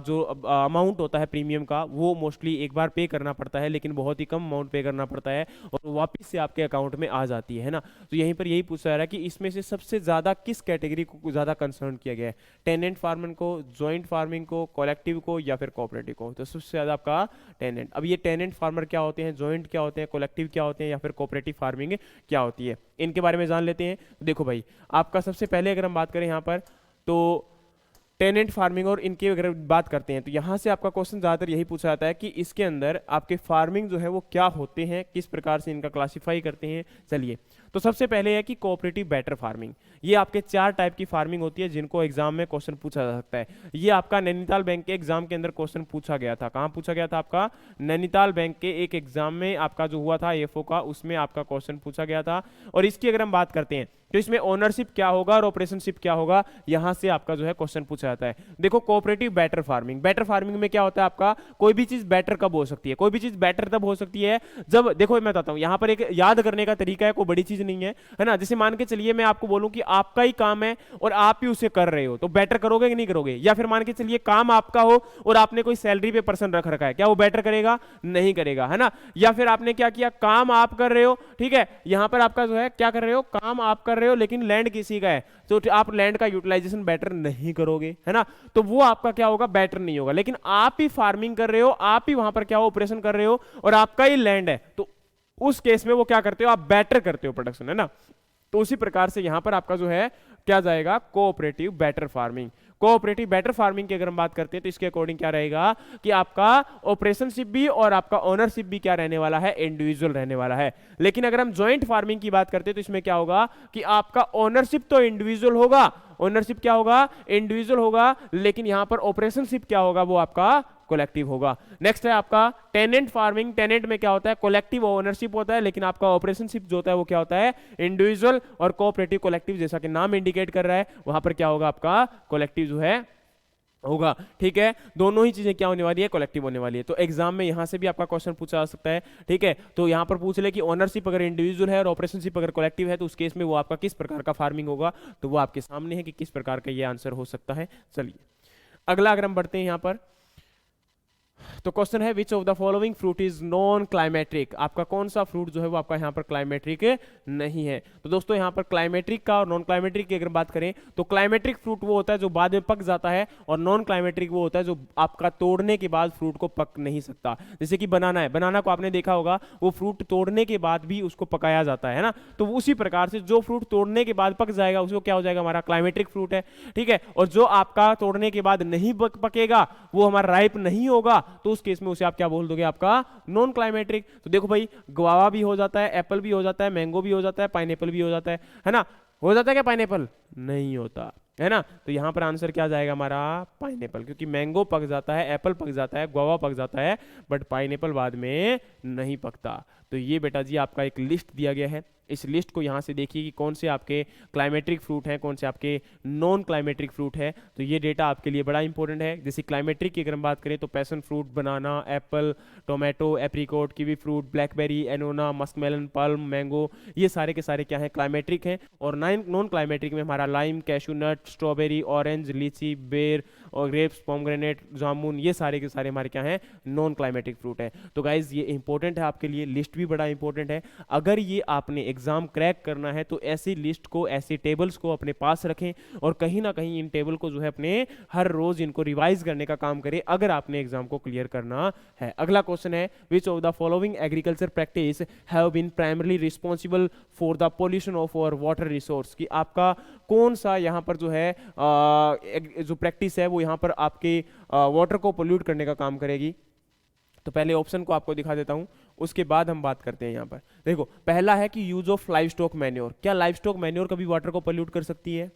जो अमाउंट होता है प्रीमियम का वो मोस्टली एक बार पे करना पड़ता है, लेकिन बहुत ही कम अमाउंट पे करना पड़ता है और वापिस से आपके अकाउंट में आ जाती है ना। तो यहीं पर यही पूछा जा रहा है कि इसमें से सबसे ज़्यादा किस कैटेगरी को ज़्यादा कंसर्न किया गया है, टेनेंट फार्मिंग को, ज्वाइंट फार्मिंग को, कलेक्टिव को, या फिर कोऑपरेटिव को। तो सबसे ज्यादा आपका टेनेंट। अब ये टेनेंट फार्मर क्या होते हैं, ज्वाइंट क्या होते हैं, कलेक्टिव क्या होते हैं, या फिर कोऑपरेटिव फार्मिंग क्या होती है, इनके बारे में जान लेते हैं। तो देखो भाई आपका सबसे पहले अगर हम बात करें यहाँ पर तो टेनेंट फार्मिंग और इनकी अगर बात करते हैं तो यहाँ से आपका क्वेश्चन ज़्यादातर यही पूछा जाता है कि इसके अंदर आपके फार्मिंग जो है वो क्या होते हैं, किस प्रकार से इनका क्लासिफाई करते हैं। चलिए तो सबसे पहले है कि कोऑपरेटिव बेटर फार्मिंग। ये आपके 4 टाइप की फार्मिंग होती है जिनको एग्जाम में क्वेश्चन पूछा जा सकता है। ये आपका नैनीताल बैंक के एग्जाम के अंदर क्वेश्चन पूछा गया था। कहाँ पूछा गया था, आपका नैनीताल बैंक के एक एग्जाम में आपका जो हुआ था एफओ का, उसमें आपका क्वेश्चन पूछा गया था। और इसकी अगर हम बात करते हैं तो इसमें ओनरशिप क्या होगा और ऑपरेशनशिप क्या होगा, यहां से आपका जो है क्वेश्चन पूछा जाता है। देखो cooperative better farming, better farming में क्या होता है आपका, कोई भी चीज बेटर कब हो सकती है, कोई भी चीज बेटर तब हो सकती है जब, देखो मैं बताता हूं, यहां पर एक याद करने का तरीका है, कोई बड़ी चीज नहीं है ना। जैसे मान के चलिए मैं आपको बोलूं कि आपका ही काम है और आप ही उसे कर रहे हो, तो बेटर करोगे कि नहीं करोगे। या फिर मान के चलिए काम आपका हो और आपने कोई सैलरी पे पर्सन रख रखा है, क्या वो बेटर करेगा, नहीं करेगा, है ना। या फिर आपने क्या किया, काम आप कर रहे हो, ठीक है, यहां पर आपका जो है क्या कर रहे हो, काम आप कर रहे हो लेकिन लैंड किसी का है, तो आप लैंड का यूटिलाइजेशन बेटर नहीं करोगे, है ना। तो वो आपका क्या होगा, बेटर नहीं होगा। लेकिन आप ही फार्मिंग कर रहे हो, आप ही वहां पर क्या ऑपरेशन कर रहे हो और आपका ही लैंड है, तो उस केस में वो क्या करते हो, आप बेटर करते हो प्रोडक्शन, है ना। तो उसी प्रकार से यहां पर आपका जो है क्या जाएगा, cooperative better farming. Cooperative better farming की अगर हम बात करते हैं तो इसके अकॉर्डिंग क्या रहेगा कि आपका ऑपरेशनशिप भी और आपका ओनरशिप भी क्या रहने वाला है, इंडिविजुअल रहने वाला है। लेकिन अगर हम ज्वाइंट फार्मिंग की बात करते हैं तो इसमें क्या होगा कि आपका ओनरशिप तो इंडिविजुअल होगा, ओनरशिप क्या होगा, इंडिविजुअल होगा, लेकिन यहां पर ऑपरेशनशिप क्या होगा, वो आपका कलेक्टिव होगा। नेक्स्ट है आपका टेनेंट फार्मिंग। टेनेंट में क्या होता है, कलेक्टिव ओनरशिप होता है, लेकिन आपका ऑपरेशनशिप जो होता है वो क्या होता है, इंडिविजुअल। और कोऑपरेटिव कलेक्टिव जैसा कि नाम इंडिकेट कर रहा है, वहां पर क्या होगा, आपका कलेक्टिव जो है होगा, ठीक है। दोनों ही चीजें क्या होने वाली है, कलेक्टिव होने वाली है। तो एग्जाम में यहां से भी आपका क्वेश्चन पूछा जा सकता है, ठीक है। तो यहां पर पूछ ले कि ओनरशिप अगर इंडिविजुअल है और ऑपरेशनशिप अगर कलेक्टिव है तो उस केस में वो आपका किस प्रकार का फार्मिंग होगा, तो वो आपके सामने है कि किस प्रकार का ये आंसर हो सकता है। चलिए अगला अगर हम बढ़ते हैं यहाँ पर, तो क्वेश्चन है which of the following fruit is non climacteric, आपका कौन सा फ्रूट जो है वो आपका यहाँ पर क्लाइमेट्रिक नहीं है। तो दोस्तों यहाँ पर क्लाइमेट्रिक का और नॉन क्लाइमेट्रिक की अगर बात करें तो क्लाइमेट्रिक फ्रूट वो होता है जो बाद में पक जाता है, और नॉन क्लाइमेट्रिक वो होता है जो आपका तोड़ने के बाद फ्रूट को पक नहीं सकता। जैसे कि बनाना है, बनाना को आपने देखा होगा वो फ्रूट तोड़ने के बाद भी उसको पकाया जाता है ना, तो उसी प्रकार से जो फ्रूट तोड़ने के बाद पक जाएगा उसको क्या हो जाएगा, हमारा क्लाइमेट्रिक फ्रूट है, ठीक है। और जो आपका तोड़ने के बाद नहीं पकेगा वो हमारा राइप नहीं होगा, तो उस केस में उसे आप क्या बोल दोगे, आपका नॉन क्लाइमेट्रिक। तो देखो भाई, गुआवा भी हो जाता है, एप्पल भी हो जाता है, मैंगो भी हो जाता है, पाइनएप्पल भी हो जाता है ना। हो जाता है क्या पाइनएप्पल? नहीं होता है ना। तो यहां पर आंसर क्या जाएगा हमारा, पाइनएप्पल, क्योंकि मैंगो पक जाता है, एप्पल पक जाता है, गुआवा पक जाता है, बट पाइनएप्पल बाद में नहीं पकता। तो ये बेटा जी आपका एक लिस्ट दिया गया है, इस लिस्ट को यहाँ से देखिए कि कौन से आपके क्लाइमेट्रिक फ्रूट हैं, कौन से आपके नॉन क्लाइमेट्रिक फ्रूट है। तो ये डेटा आपके लिए बड़ा इंपॉर्टेंट है। जैसे क्लाइमेट्रिक की अगर हम बात करें तो passion fruit, banana, apple, tomato, apricot, kiwi fruit, blackberry, annona, muskmelon, plum, mango, ये सारे के सारे क्या है, क्लाइमेट्रिक हैं। और नॉन क्लाइमेट्रिक में हमारा लाइम, कैशू नट, स्ट्रॉबेरी, ऑरेंज, लीची, बेर और ग्रेप्स, पोमग्रेनेट, जामुन, ये सारे के सारे हमारे क्या हैं, नॉन क्लाइमेट्रिक फ्रूट है। तो गाइज ये इंपॉर्टेंट है आपके लिए, लिस्ट भी बड़ा इंपॉर्टेंट है। अगर ये आपने एग्जाम क्रैक करना है तो ऐसी लिस्ट को, ऐसी टेबल्स को अपने पास रखें और कहीं ना कहीं इन टेबल को जो है अपने हर रोज इनको रिवाइज करने का काम करें अगर आपने एग्जाम को क्लियर करना है। अगला क्वेश्चन है which of the following agriculture practice have been primarily responsible for the pollution of our water resource, कि आपका कौन सा यहाँ पर जो है जो प्रैक्टिस है वो यहाँ पर आपके वाटर को पोल्यूट करने का काम करेगी। तो पहले ऑप्शन को आपको दिखा देता हूं, उसके बाद हम बात करते हैं। यहां पर देखो, पहला है कि use of live stock manure. क्या लाइव स्टॉक मैन्योर कभी वाटर को पोल्यूट कर सकती है?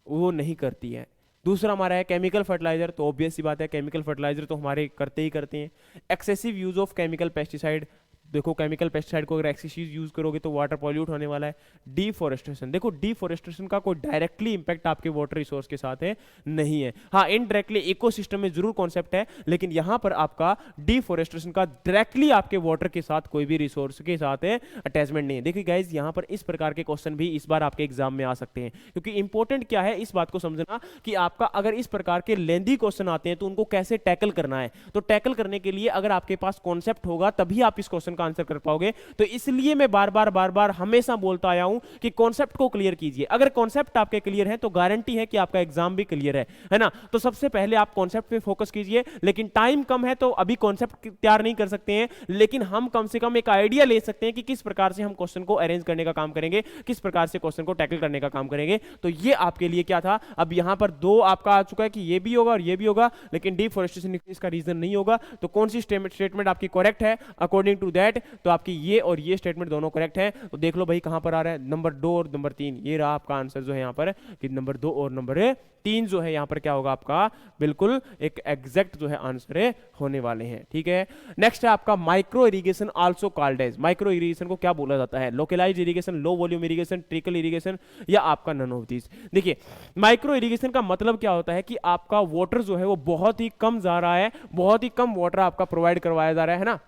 वो नहीं करती है। दूसरा हमारा है केमिकल फर्टिलाइजर, तो ऑब्वियस सी बात है केमिकल फर्टिलाइजर तो हमारे करते ही करते हैं। Excessive use of chemical pesticide, देखो केमिकल पेस्टिसाइड को अगर एक्सेसिव यूज करोगे तो वाटर पॉल्यूट होने वाला है। डिफॉरेस्टेशन, देखो डिफॉरेस्टेशन का कोई डायरेक्टली इंपैक्ट आपके वाटर रिसोर्स के साथ है नहीं है, हाँ इनडायरेक्टली इकोसिस्टम में जरूर कॉन्सेप्ट है, लेकिन यहां पर आपका डिफॉरेस्टेशन का डायरेक्टली आपके वाटर के साथ कोई भी रिसोर्स के साथ है अटैचमेंट नहीं है। देखिए गाइज यहां पर इस प्रकार के क्वेश्चन भी इस बार आपके एग्जाम में आ सकते हैं, क्योंकि इंपॉर्टेंट क्या है इस बात को समझना कि आपका अगर इस प्रकार के लेंदी क्वेश्चन आते हैं तो उनको कैसे टैकल करना है। तो टैकल करने के लिए अगर आपके पास कॉन्सेप्ट होगा तभी आप इस क्वेश्चन का आंसर कर पाओगे। तो इसलिए मैं बार बार हमेशा बोलता आया हूं कि कॉन्सेप्ट को क्लियर कीजिए। अगर कॉन्सेप्ट आपके क्लियर है तो गारंटी है कि आपका एग्जाम भी क्लियर है ना। तो सबसे पहले आप कॉन्सेप्ट पे फोकस कीजिए, लेकिन टाइम कम है तो अभी कॉन्सेप्ट तैयार नहीं कर सकते हैं, लेकिन हम कम से कम एक आइडिया ले सकते हैं कि किस प्रकार से हम क्वेश्चन को अरेंज करने का काम करेंगे, किस प्रकार से क्वेश्चन को टैकल करने का काम करेंगे। तो ये आपके लिए क्या था, अब यहां पर दो आपका आ चुका है कि ये भी होगा और ये भी होगा, लेकिन डिफॉरेस्टेशन इसका रीजन नहीं होगा। तो कौन सी स्टेटमेंट आपकी करेक्ट है अकॉर्डिंग टू दैट, तो आपकी ये और ये स्टेटमेंट दोनों करेक्ट है। तो देख लो भाई कहां पर आ रहा है, नंबर 2 और नंबर 3, ये रहा आपका आंसर जो है यहां पर कि नंबर 2 और नंबर 3 जो है यहां पर क्या होगा आपका, बिल्कुल एक एग्जैक्ट जो है आंसर होने वाले हैं। ठीक है, नेक्स्ट है आपका micro irrigation also called as. Micro irrigation को क्या बोला जाता है, localised irrigation, low volume irrigation, trickle irrigation या आपका नन ऑफ दीज। देखिए माइक्रो इरिगेशन का मतलब क्या होता है कि आपका वाटर जो है वो बहुत ही कम जा रहा है, बहुत ही कम वाटर आपका प्रोवाइड करवाया जा रहा है ना,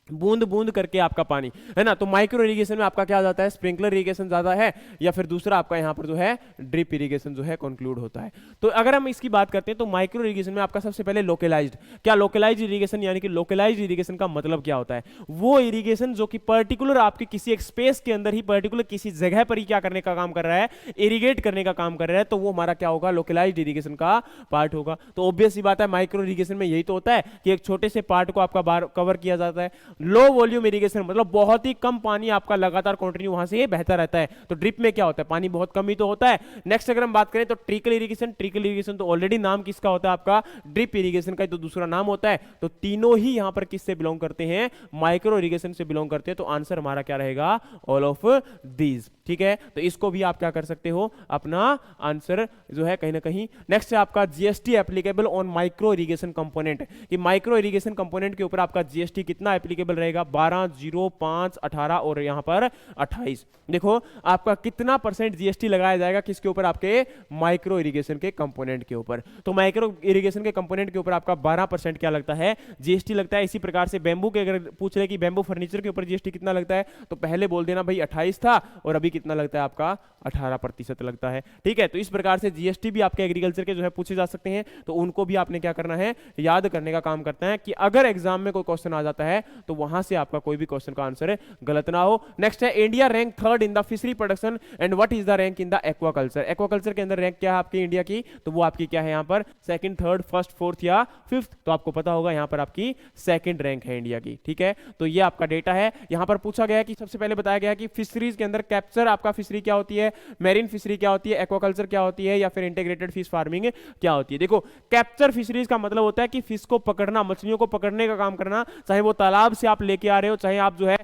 बूंद बूंद करके आपका पानी है ना। तो माइक्रो इरिगेशन में आपका क्या जाता है, स्प्रिंकलर इरिगेशन ज्यादा है या फिर दूसरा आपका यहां पर जो है ड्रिप इरिगेशन जो है कंक्लूड होता है। तो अगर हम इसकी बात करते हैं तो माइक्रो इरिगेशन में आपका सबसे पहले लोकलाइज्ड, क्या लोकलाइज्ड इरिगेशन, यानी कि लोकलाइज्ड इरिगेशन का मतलब क्या होता है, वो इरिगेशन जो कि पर्टिकुलर आपके किसी एक स्पेस के अंदर ही, पर्टिकुलर किसी जगह पर ही क्या करने का काम कर रहा है, इरिगेट करने का काम कर रहा है, तो वो हमारा क्या होगा, लोकलाइज्ड इरिगेशन का पार्ट होगा। तो ऑब्वियस सी बात है माइक्रो इरिगेशन में यही तो होता है कि एक छोटे से पार्ट को आपका बार कवर किया जाता है। लो वॉल्यूम इरिगेशन मतलब बहुत ही कम पानी आपका लगातार कंटिन्यू वहां से बहता रहता है। तो ड्रिप में क्या होता है, पानी बहुत कम ही तो होता है। नेक्स्ट अगर हम बात करें तो ट्रिकल इरिगेशन, ट्रिकल इरिगेशन तो ऑलरेडी नाम किसका होता है आपका, ड्रिप इरिगेशन का तो दूसरा नाम होता है। तो तीनों ही यहां पर किससे बिलोंग करते हैं, माइक्रो इरिगेशन से बिलोंग करते हैं। तो आंसर हमारा क्या रहेगा, ऑल ऑफ दीज। ठीक है, तो इसको भी आप क्या कर सकते हो, अपना आंसर जो है कहीं ना कहीं। नेक्स्ट है आपका GST applicable on micro irrigation component, कि माइक्रो इरिगेशन कंपोनेंट के ऊपर आपका जीएसटी कितना एप्लीकेबल अवेलेबल रहेगा 12, 0, 5, 18 और यहां पर 28। देखो आपका कितना परसेंट जीएसटी लगाया जाएगा किसके ऊपर, आपके माइक्रो इरिगेशन के कंपोनेंट के ऊपर। तो माइक्रो इरिगेशन के कंपोनेंट के ऊपर आपका 12% क्या लगता है, जीएसटी लगता है। इसी प्रकार से बैम्बू के अगर पूछ रहे कि बैम्बू फर्नीचर के ऊपर जीएसटी कितना लगता है, तो पहले बोल देना भाई 28 था और अभी कितना लगता है आपका 18% लगता है। ठीक है, तो इस प्रकार से जीएसटी भी आपके एग्रीकल्चर के जो है पूछे जा सकते हैं, तो उनको भी आपने क्या करना है, याद करने का काम करता है कि अगर एग्जाम में कोई क्वेश्चन आ जाता है तो वहां से आपका कोई भी क्वेश्चन का आंसर गलत ना हो। नेक्स्ट है India rank third in the fishery production and what is the rank in the aquaculture. Aquaculture के अंदर रैंक क्या है आपकी इंडिया की, तो वो आपकी क्या है यहाँ पर, सेकंड, थर्ड, फर्स्ट, फोर्थ या फिफ्थ। तो आपको पता होगा यहाँ पर आपकी सेकंड रैंक है इंडिया की। ठीक है, तो ये आपका डेटा है। यहाँ पर पूछा गया कि सबसे पहले बताया गया कि फिशरीज के अंदर कैप्चर आपका फिशरी क्या होती है, मैरीन फिशरी क्या होती है, एक्वाकल्चर क्या होती है, या फिर इंटीग्रेटेड फिश फार्मिंग क्या होती है। देखो कैप्चर फिशरीज का मतलब होता है कि फिश को पकड़ना, मछलियों को पकड़ने का काम करना, चाहे वो तालाब से आप लेके आ रहे हो, चाहे आप जो है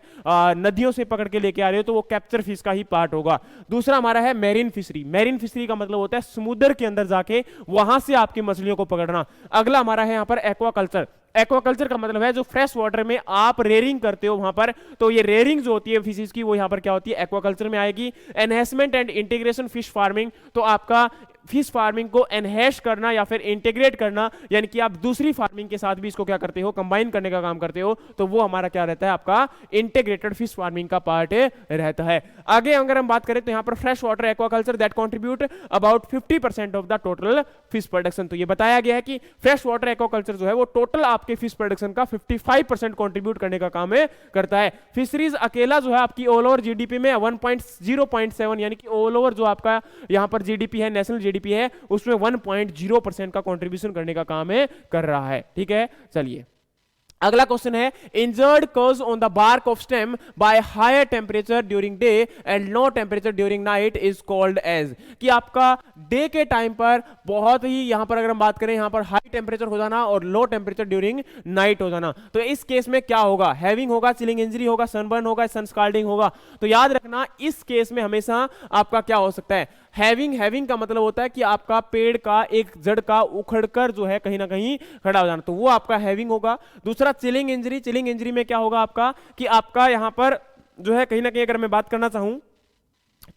नदियों से पकड़ के लेके आ रहे हो, तो वो कैप्चर फिश का ही पार्ट होगा। दूसरा हमारा है मैरीन फिशरी। मैरीन फिशरी का मतलब होता है समुद्र के अंदर जाके वहां से आपकी मछलियों को पकड़ना। अगला हमारा है यहाँ पर एक्वाकल्चर। एक्वाकल्चर का मतलब है जो फ्रेश वाटर में आप रेयरिंग करते हो वहां पर, तो ये रेयरिंग जो होती है फिशेस की, वो यहां पर क्या होती है, एक्वाकल्चर में आएगी। Enhancement and integration fish farming, तो आपका फिश फार्मिंग को एनहेंस करना या फिर इंटीग्रेट करना, यानी कि आप दूसरी फार्मिंग के साथ भी इसको क्या करते हो, कंबाइन करने का काम करते हो, तो वो हमारा क्या रहता है, आपका इंटीग्रेटेड फिश फार्मिंग का पार्ट रहता है। आगे अगर हम बात करें तो यहां पर fresh water aquaculture that contribute about 50% of the total fish production. तो ये बताया गया है कि फ्रेश वाटर एक्वाकल्चर जो है वो टोटल आपके फिश प्रोडक्शन का 55% कंट्रीब्यूट करने का काम करता है। फिशरीज अकेला जो है आपकी ऑल ओवर जीडीपी में 1.0.7, यानी कि ऑल ओवर जो आपका यहां पर जीडीपी है, नेशनल जीडीपी है, उसमें 1.0% का कंट्रीब्यूशन करने का काम कर रहा है। ठीक है, चलिए अगला क्वेश्चन है injured cause on the bark of stem by higher temperature during day and low temperature during night is called as. कि आपका डे के टाइम पर बहुत ही यहां पर अगर हम बात करें यहां पर हाई टेम्परेचर हो जाना और लो टेम्परेचर ड्यूरिंग नाइट हो जाना, तो इस केस में क्या होगा, हैविंग होगा, चिलिंग इंजरी होगा, सनबर्न होगा, सन स्काल्डिंग होगा। तो याद रखना इस केस में हमेशा आपका क्या हो सकता है, हैविंग का मतलब होता है कि आपका पेड़ का एक जड़ का उखड़कर जो है कहीं ना कहीं खड़ा हो जाना, तो वो आपका हैविंग होगा। दूसरा चिलिंग इंजरी में क्या होगा आपका, कि आपका यहां पर जो है कहीं ना कहीं अगर मैं बात करना चाहूं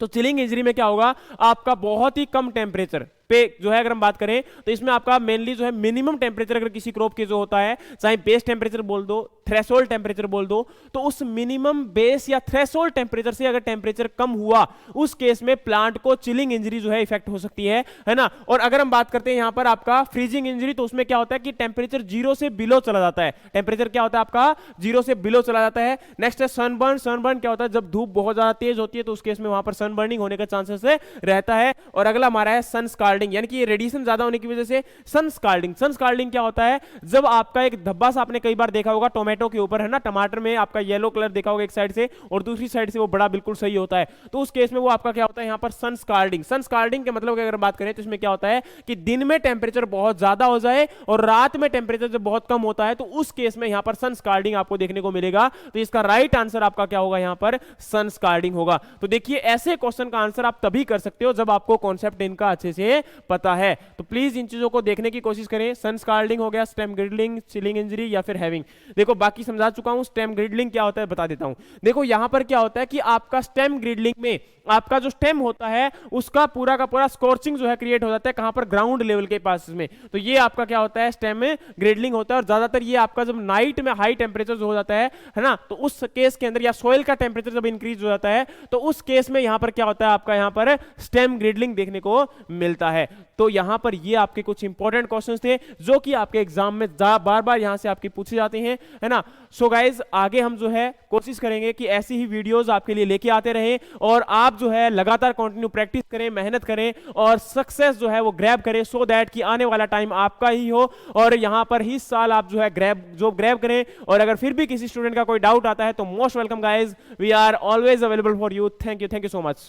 तो चिलिंग इंजरी में क्या होगा, आपका बहुत ही कम टेम्परेचर पे जो है अगर हम बात करें तो इसमें आपका मेनली जो है मिनिमम टेम्परेचर अगर किसी क्रॉप के जो होता है, चाहे बेस टेम्परेचर बोल दो, थ्रेशोल्ड टेम्परेचर बोल दो, तो उस मिनिमम बेस या थ्रेशोल्ड टेम्परेचर से अगर टेम्परेचर कम हुआ उस केस में प्लांट को चिलिंग इंजरी जो है इफेक्ट हो सकती है ना। और अगर हम बात करते हैं यहां पर आपका फ्रीजिंग इंजरी, तो उसमें क्या होता है कि टेम्परेचर 0 से बिलो चला जाता है, टेम्परेचर क्या होता है आपका 0 से बिलो चला जाता है। नेक्स्ट है सनबर्न क्या होता है, जब धूप बहुत ज्यादा तेज होती है तो उस केस में वहां पर सनबर्निंग होने का चांसेस रहता है। और अगला हमारा है सन स्काल्डिंग, यानी कि रेडिएशन ज्यादा होने की वजह से सन स्काल्डिंग क्या होता है, जब आपका एक धब्बा सा आपने कई बार देखा होगा टोमेटो के ऊपर है ना, टमाटर में आपका येलो कलर देखा होगा एक साइड से और दूसरी साइड से वो बड़ा बिल्कुल सही होता है, तो उस केस में वो आपका क्या होता है यहां पर सन स्काल्डिंग के मतलब अगर बात करें तो इसमें क्या होता है कि दिन में टेम्परेचर बहुत ज्यादा हो जाए और रात में टेम्परेचर जब बहुत कम होता है, तो उस केस में यहां पर सन स्काल्डिंग आपको देखने को मिलेगा। तो इसका राइट आंसर आपका क्या होगा, यहां पर सन स्काल्डिंग होगा। तो देखिए ऐसे क्वेश्चन का आंसर आप तभी कर सकते हो जब आपको कॉन्सेप्ट इनका अच्छे से पता है। तो प्लीज इन चीजों को देखने की कोशिश करें। सन स्काल्डिंग हो गया, स्टेम ग्रिडलिंग, चिलिंग इंजरी या फिर हैविंग। देखो बाकी समझा चुका हूं, स्टेम ग्रिडलिंग क्या होता है बता देता हूं। देखो यहां पर क्या होता है कि आपका स्टेम ग्रिडलिंग में आपका जो स्टेम होता है उसका पूरा का पूरा स्कॉर्चिंग जो है क्रिएट हो जाता है, कहां पर ग्राउंड लेवल के पास में, तो ये आपका क्या होता है स्टेम में ग्रिडलिंग होता है। और ज्यादातर ये आपका जब नाइट में हाई टेम्परेचर जो हो जाता है ना, तो उस केस के अंदर या सोइल का टेम्परेचर जब इंक्रीज हो जाता है तो उस केस में यहां पर क्या होता है आपका यहां पर स्टेम ग्रिडलिंग देखने को मिलता है। तो यहां पर ये आपके कुछ इंपॉर्टेंट क्वेश्चंस थे जो कि आपके एग्जाम में बार बार यहां से आपके पूछे जाते हैं, है ना। सो गाइज आगे हम जो है कोशिश करेंगे कि ऐसी ही वीडियोस आपके लिए लेके आते रहे और आप जो है लगातार कंटिन्यू प्रैक्टिस करें, मेहनत करें और सक्सेस जो है वो ग्रैब करें, सो दैट कि आने वाला टाइम आपका ही हो और यहां पर ही साल आप जो है ग्रैब करें। और अगर फिर भी किसी स्टूडेंट का कोई डाउट आता है तो most welcome guys, we are always available for you. Thank you so much.